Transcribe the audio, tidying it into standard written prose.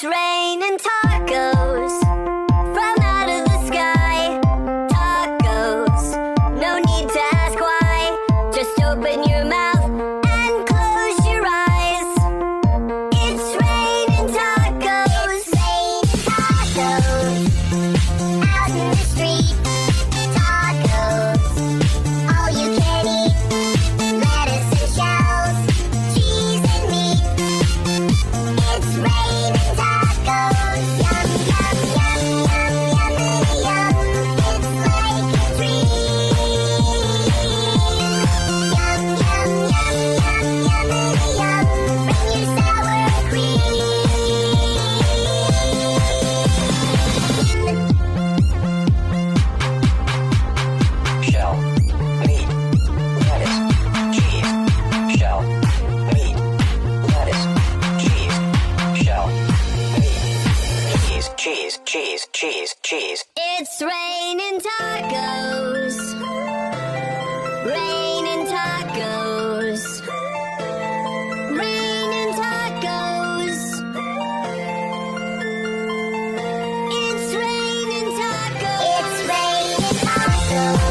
It's raining tacos from out of the sky. Tacos, no need to ask why. Just open your mouth and close your eyes. It's raining tacos. It's raining tacos out in the street. Tacos, all you can eat. Lettuce and shells, cheese and meat. It's raining tacos. Yum, yum, yum, yum, yum, yum. It's like a dream. Yum, yum, yum, yum, yum, bring your sour cream. Shell, meat, lettuce, cheese. Shell, meat, lettuce, cheese. Shell, meat, cheese. It's raining tacos. Raining tacos. Raining tacos. It's raining tacos. It's raining tacos.